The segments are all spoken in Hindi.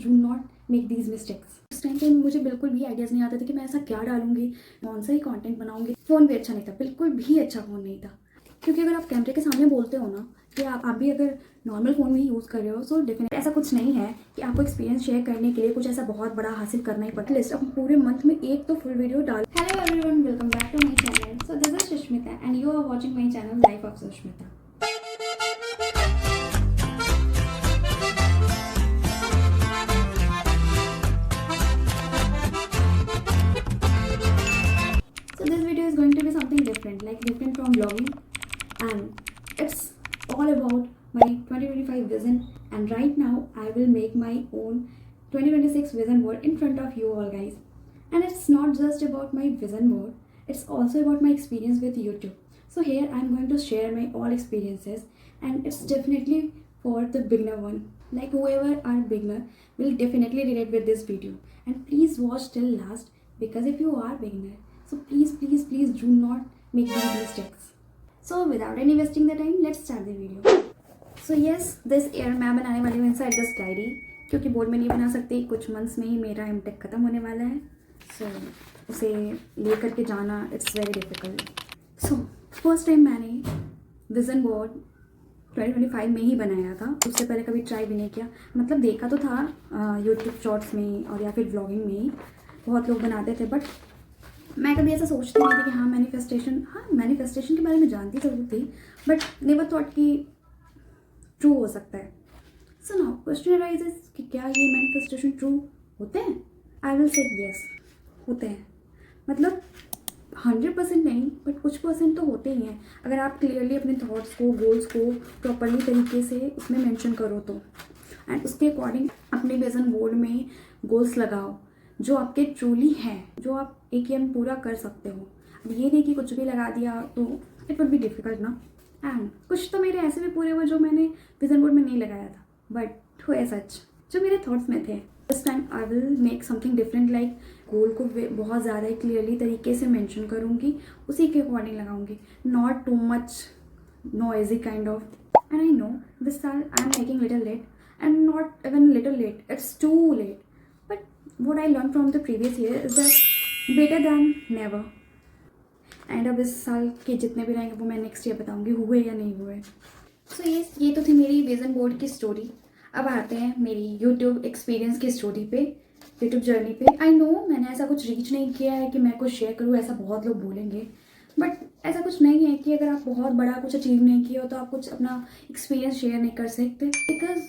Do not make these mistakes. उस टाइम पे मुझे बिल्कुल भी आइडियाज़ नहीं आते थे कि मैं ऐसा क्या डालूंगी, कौन सा ही कंटेंट बनाऊंगी। फ़ोन भी अच्छा नहीं था, बिल्कुल भी अच्छा फ़ोन नहीं था। क्योंकि अगर आप कैमरे के सामने बोलते हो ना कि आप भी अगर नॉर्मल फ़ोन भी यूज़ कर रहे हो, सो डेफिनेट ऐसा कुछ नहीं है कि आपको एक्सपीरियंस शेयर करने के लिए कुछ ऐसा बहुत बड़ा हासिल करना ही पड़ता है। लिस्ट अब पूरे मंथ में एक तो फुल वीडियो डाल। Hello everyone, welcome back to my channel. So this is Sushmita and you are watching my channel life of Sushmita. So this video is going to be something different, like different from vlogging, and it's all about my 2025 vision. And right now I will make my own 2026 vision board in front of you all guys. And it's not just about my vision board, it's also about my experience with YouTube. So here I'm going to share my all experiences, and it's definitely for the beginner one. Like whoever are beginner will definitely relate with this video. And please watch till last, because if you are beginner, so please do not make these mistakes. So without any wasting the time, let's start the video. So yes, this year मैं बनाने वाली हूँ इनसाइड दिस डायरी, क्योंकि बोर्ड में नहीं बना सकती, कुछ मंथ्स में ही मेरा एमटेक ख़त्म होने वाला है। सो उसे लेकर के जाना it's very difficult. So first time मैंने विज़न बोर्ड 2025 में ही बनाया था। उससे पहले कभी ट्राई भी नहीं किया, मतलब देखा तो था यूट्यूब शॉर्ट्स में और या फिर व्लॉगिंग में ही बहुत लोग बनाते थे, बट मैं कभी ऐसा सोचती नहीं थी कि मैनिफेस्टेशन के बारे में जानती ज़रूर थी, बट नेवर थॉट कि ट्रू हो सकता है। सो नाउ क्वेश्चन अराइजेस कि क्या ये मैनिफेस्टेशन ट्रू होते हैं? आई विल से यस, होते हैं। मतलब 100% नहीं, बट कुछ परसेंट तो होते ही हैं, अगर आप क्लियरली अपने थॉट्स को, गोल्स को प्रॉपरली तरीके से उसमें मेंशन करो तो, एंड उसके अकॉर्डिंग अपने विजन बोर्ड में गोल्स लगाओ जो आपके ट्रूली हैं, जो आप एक ईयर में पूरा कर सकते हो। अब ये नहीं कि कुछ भी लगा दिया तो इट वुड बी डिफिकल्ट ना। एंड कुछ तो मेरे ऐसे भी पूरे हुए जो मैंने विजन बोर्ड में नहीं लगाया था, बट हुए सच जो मेरे थॉट्स में थे। This time I will make something different, like गोल को बहुत ज़्यादा क्लियरली तरीके से मेंशन करूँगी, उसी के अकॉर्डिंग लगाऊंगी, not too much noisy kind of. And I know this time I am making little late, and not even little late, it's too late, but what I learned from the previous year is that better than never. And अब इस साल के जितने भी रहेंगे वो मैं नेक्स्ट ईयर बताऊंगी हुए या नहीं हुए। सो ये तो थी मेरी विजन बोर्ड की स्टोरी। अब आते हैं मेरी यूट्यूब एक्सपीरियंस की स्टोरी पे, यूट्यूब जर्नी पे। आई नो मैंने ऐसा कुछ रीच नहीं किया है कि मैं कुछ शेयर करूँ, ऐसा बहुत लोग बोलेंगे, बट ऐसा कुछ नहीं है कि अगर आप बहुत बड़ा कुछ अचीव नहीं किया हो तो आप कुछ अपना एक्सपीरियंस शेयर नहीं कर सकते। बिकॉज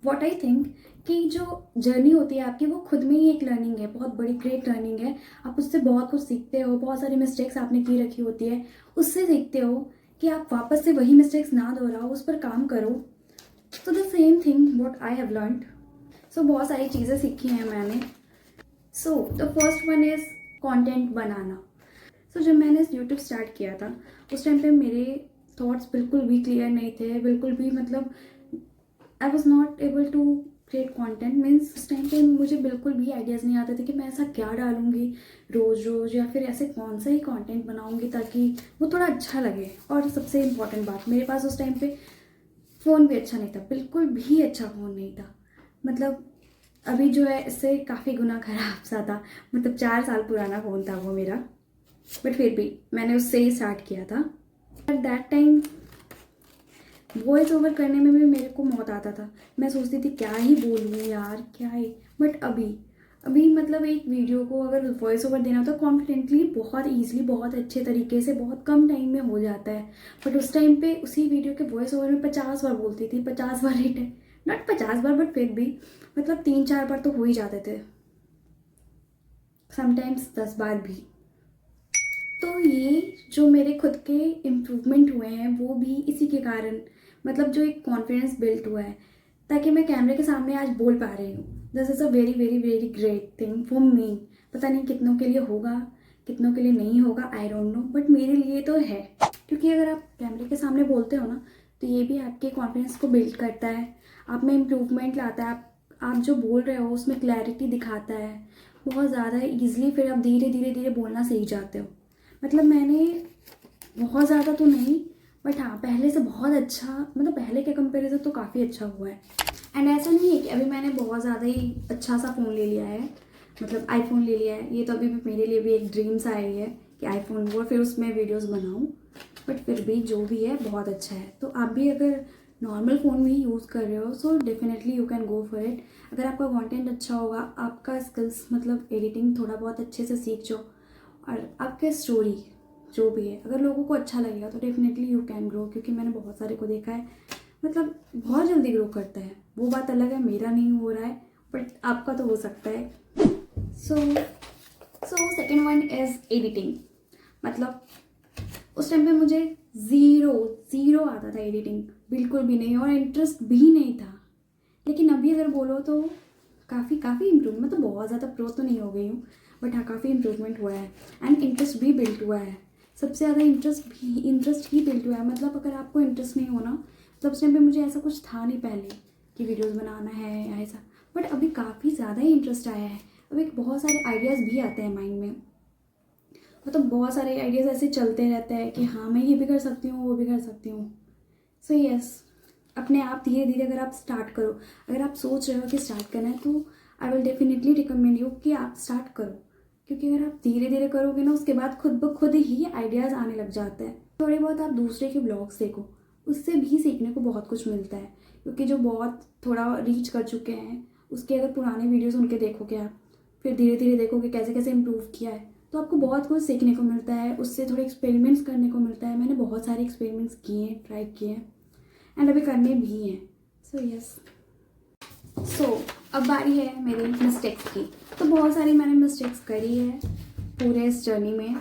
वॉट आई थिंक कि जो जर्नी होती है आपकी वो खुद में ही एक लर्निंग है, बहुत बड़ी ग्रेट लर्निंग है। आप उससे बहुत कुछ सीखते हो, बहुत सारी मिस्टेक्स आपने की रखी होती है, उससे सीखते हो कि आप वापस से वही मिस्टेक्स ना दोहराओ, उस पर काम करो। तो the same thing what I have learned. So बहुत सारी चीज़ें सीखी हैं मैंने। So the first one is content बनाना। सो जब मैंने यूट्यूब स्टार्ट किया था उस टाइम पे मेरे थॉट्स बिल्कुल भी क्लियर नहीं थे, बिल्कुल भी, मतलब I was not able to create content. Means उस टाइम पे मुझे बिल्कुल भी आइडियाज़ नहीं आते थे कि मैं ऐसा क्या डालूंगी रोज़ रोज़, या फिर ऐसे कौन सा ही कंटेंट बनाऊंगी ताकि वो थोड़ा अच्छा लगे। और सबसे इम्पॉर्टेंट बात, मेरे पास उस टाइम पे फ़ोन भी अच्छा नहीं था, बिल्कुल भी अच्छा फ़ोन नहीं था। मतलब अभी जो है इससे काफ़ी गुना ख़राब सा था, मतलब 4 साल पुराना फ़ोन था वो मेरा, बट फिर भी मैंने उससे ही स्टार्ट किया था। At that time voice over करने में भी मेरे को मौत आता था। मैं सोचती थी क्या ही बोलूँ यार, क्या ही। बट अभी मतलब एक वीडियो को अगर वॉइस ओवर देना तो कॉन्फिडेंटली, बहुत ईजिली, बहुत अच्छे तरीके से, बहुत कम टाइम में हो जाता है। बट उस टाइम पे उसी वीडियो के वॉइस ओवर में 50 बार बोलती थी, 50 बार हिट है, नॉट 50 बार, बट फिर भी मतलब 3-4 बार तो हो ही जाते थे, समटाइम्स 10 बार भी। तो ये जो मेरे खुद के इम्प्रूवमेंट हुए हैं वो भी इसी के कारण, मतलब जो एक कॉन्फिडेंस बिल्ट हुआ है ताकि मैं कैमरे के सामने आज बोल पा रही हूँ। This is a very very very great thing for me. पता नहीं कितनों के लिए होगा, कितनों के लिए नहीं होगा, आई डोंट नो, बट मेरे लिए तो है। क्योंकि अगर आप कैमरे के सामने बोलते हो ना तो ये भी आपके कॉन्फिडेंस को बिल्ड करता है, आप में इम्प्रूवमेंट लाता है, आप जो बोल रहे हो उसमें क्लैरिटी दिखाता है बहुत ज़्यादा ईजिली। फिर आप धीरे धीरे धीरे बोलना सीख जाते हो। मतलब मैंने बहुत ज़्यादा तो नहीं, बट हाँ पहले से बहुत अच्छा, मतलब पहले के कंपैरिजन तो काफ़ी अच्छा हुआ है। एंड ऐसा नहीं है कि अभी मैंने बहुत ज़्यादा ही अच्छा सा फ़ोन ले लिया है, मतलब आईफोन ले लिया है। ये तो अभी भी मेरे लिए भी एक ड्रीम सा है ये कि आईफोन वो फिर उसमें वीडियोस बनाऊं, बट फिर भी जो भी है बहुत अच्छा है। तो आप भी अगर नॉर्मल फ़ोन भी यूज़ कर रहे हो so definitely you can go for it. अगर आपका कंटेंट अच्छा होगा, आपका स्किल्स मतलब एडिटिंग थोड़ा बहुत अच्छे से सीख जाओ, और आपके स्टोरी जो भी है अगर लोगों को अच्छा लगेगा तो डेफिनेटली यू कैन ग्रो। क्योंकि मैंने बहुत सारे को देखा है, मतलब बहुत जल्दी ग्रो करता है। वो बात अलग है, मेरा नहीं हो रहा है, बट आपका तो हो सकता है। So second one is editing. मतलब उस टाइम पे मुझे ज़ीरो आता था एडिटिंग, बिल्कुल भी नहीं, और इंटरेस्ट भी नहीं था। लेकिन अभी अगर बोलो तो काफ़ी इम्प्रूव, मतलब बहुत ज़्यादा प्रो तो नहीं हो गई हूँ, बट हाँ काफ़ी इम्प्रूवमेंट हुआ है एंड इंटरेस्ट भी बिल्ड हुआ है। सबसे ज़्यादा इंटरेस्ट ही बिल्ड हुआ है। मतलब अगर आपको इंटरेस्ट नहीं होना, मतलब उस टाइम पे मुझे ऐसा कुछ था नहीं पहले कि वीडियोज़ बनाना है या ऐसा, बट अभी काफ़ी ज़्यादा ही इंटरेस्ट आया है। अभी बहुत सारे आइडियाज़ भी आते हैं माइंड में, मतलब बहुत सारे आइडियाज़ ऐसे चलते रहते हैं कि हाँ मैं ये भी कर सकती हूँ, वो भी कर सकती हूँ। सो यस, अपने आप धीरे धीरे अगर आप स्टार्ट करो, अगर आप सोच रहे हो कि स्टार्ट करना है तो आई विल डेफिनेटली रिकमेंड यू कि आप स्टार्ट करो। क्योंकि अगर आप धीरे धीरे करोगे ना, उसके बाद खुद ब खुद ही आइडियाज़ आने लग जाते हैं। थोड़े बहुत आप दूसरे के ब्लॉग्स देखो, उससे भी सीखने को बहुत कुछ मिलता है। क्योंकि जो बहुत थोड़ा रीच कर चुके हैं उसके अगर पुराने वीडियोज़ उनके देखोगे आप, फिर धीरे धीरे देखोगे कैसे कैसे इम्प्रूव किया है, तो आपको बहुत कुछ सीखने को मिलता है। उससे थोड़े एक्सपेरिमेंट्स करने को मिलता है। मैंने बहुत सारे एक्सपेरिमेंट्स किए हैं, ट्राई किए हैं एंड अभी करने भी हैं। सो यस, अब बारी है मेरे मिस्टेक्स की। तो बहुत सारी मैंने मिस्टेक्स करी है पूरे इस जर्नी में,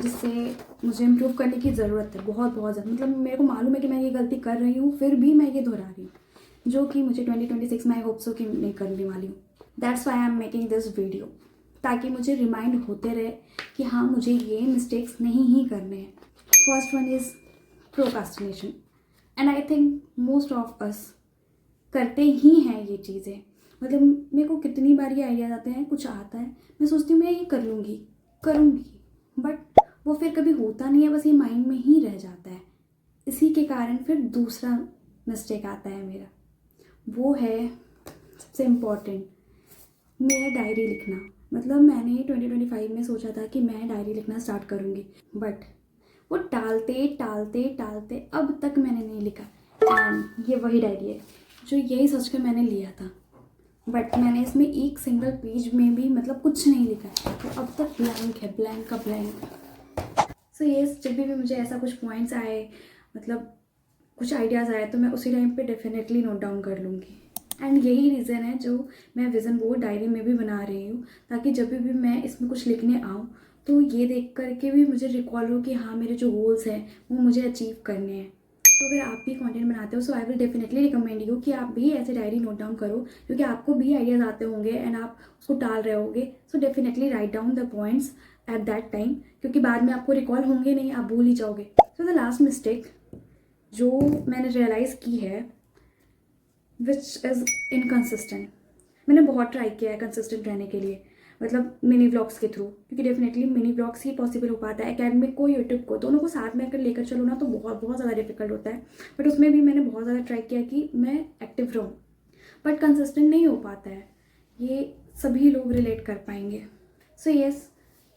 जिससे मुझे इम्प्रूव करने की ज़रूरत है बहुत बहुत ज़्यादा। मतलब मेरे को मालूम है कि मैं ये गलती कर रही हूँ, फिर भी मैं ये दोहरा रही हूँ, जो कि मुझे 2026 में आई होप सो कि नहीं करने वाली हूँ। That's why I am making this video, ताकि मुझे रिमाइंड होते रहे कि हाँ मुझे ये मिस्टेक्स नहीं ही करने हैं। First one is procrastination, and I think most of us करते ही हैं ये चीज़ें। मतलब मेरे को कितनी बार ये आइडियाज आते हैं, कुछ आता है, मैं सोचती हूँ मैं ये करूँगी, बट वो फिर कभी होता नहीं है, बस ये माइंड में ही रह जाता है। इसी के कारण फिर दूसरा मिस्टेक आता है मेरा, वो है सबसे इम्पॉर्टेंट, मेरा डायरी लिखना। मतलब मैंने 2025 में सोचा था कि मैं डायरी लिखना स्टार्ट करूँगी, बट वो टालते टालते टालते अब तक मैंने नहीं लिखा। एंड ये वही डायरी है जो यही सोच कर मैंने लिया था, बट मैंने इसमें एक सिंगल पेज में भी मतलब कुछ नहीं लिखा, तो अब तक ब्लैंक है, ब्लैंक का ब्लैंक। सो ये जब भी मुझे ऐसा कुछ पॉइंट्स आए, मतलब कुछ आइडियाज़ आए, तो मैं उसी टाइम पे डेफिनेटली नोट डाउन कर लूँगी। एंड यही रीज़न है जो मैं विज़न बोर्ड डायरी में भी बना रही हूँ, ताकि जब भी मैं इसमें कुछ लिखने आऊँ तो ये देख करके भी मुझे रिकॉल हो कि हाँ मेरे जो गोल्स हैं वो मुझे अचीव करने हैं। तो अगर आप भी कंटेंट बनाते हो so I will definitely recommend you कि आप भी ऐसे डायरी नोट डाउन करो, क्योंकि आपको भी आइडियाज़ आते होंगे एंड आप उसको टाल रहे होगे। So definitely write down the points at that time, क्योंकि बाद में आपको रिकॉल होंगे नहीं, आप भूल ही जाओगे। सो द लास्ट मिस्टेक जो मैंने रियलाइज़ की है विच इज़ इनकन्सिस्टेंट। मैंने बहुत ट्राई किया है कंसिस्टेंट रहने के लिए, मतलब मिनी ब्लॉग्स के थ्रू, क्योंकि डेफिनेटली मिनी ब्लॉग्स ही पॉसिबल हो पाता है। एकेडमिक को, यूट्यूब को, दोनों को साथ में अगर लेकर चलो ना तो बहुत बहुत ज़्यादा डिफिकल्ट होता है। बट उसमें भी मैंने बहुत ज़्यादा ट्राई किया कि मैं एक्टिव रहूँ, बट कंसिस्टेंट नहीं हो पाता है। ये सभी लोग रिलेट कर पाएंगे। सो येस,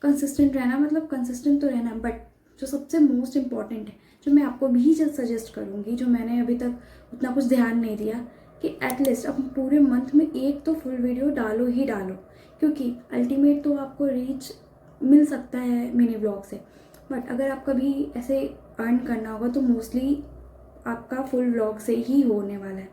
कंसिस्टेंट रहना मतलब कंसिस्टेंट तो रहना, बट जो सबसे मोस्ट इम्पॉर्टेंट है, जो मैं आपको भी सजेस्ट करूँगी, जो मैंने अभी तक उतना कुछ ध्यान नहीं दिया, कि एटलीस्ट अब पूरे मंथ में एक तो फुल वीडियो डालो ही डालो। क्योंकि अल्टीमेट तो आपको रीच मिल सकता है मिनी ब्लॉग से, बट अगर आप कभी ऐसे अर्न करना होगा तो मोस्टली आपका फुल व्लॉग से ही होने वाला है।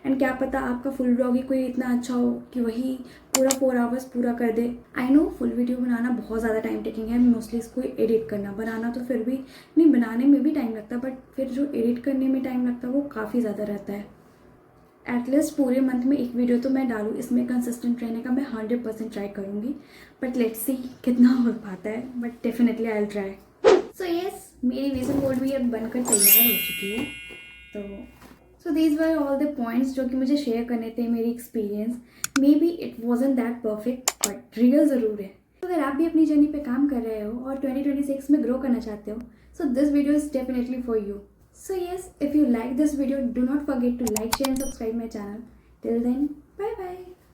एंड क्या पता आपका फुल व्लॉग ही कोई इतना अच्छा हो कि वही पूरा 4 आवर्स पूरा कर दे। आई नो फुल वीडियो बनाना बहुत ज़्यादा टाइम टेकिंग है, मोस्टली इसको एडिट करना, बनाना तो फिर भी नहीं, बनाने में भी टाइम लगता है, बट फिर जो एडिट करने में टाइम लगता है वो काफ़ी ज़्यादा रहता है। एटलीस्ट पूरे मंथ में एक वीडियो तो मैं डालूँ, इसमें कंसिस्टेंट रहने का मैं 100% ट्राई करूँगी, बट लेट्स सी कितना हो पाता है, but definitely I will try. So yes, मेरी विजन बोर्ड भी अब बनकर तैयार हो चुकी है। तो these were all the points जो कि मुझे शेयर करने थे, मेरी experience. May be it wasn't that perfect, but real ज़रूर है। तो अगर आप भी अपनी जर्नी पे काम कर रहे हो और 2026 में ग्रो करना चाहते हो, so this video is definitely for you. So yes, if you like this video, do not forget to like, share and subscribe my channel. Till then, bye bye.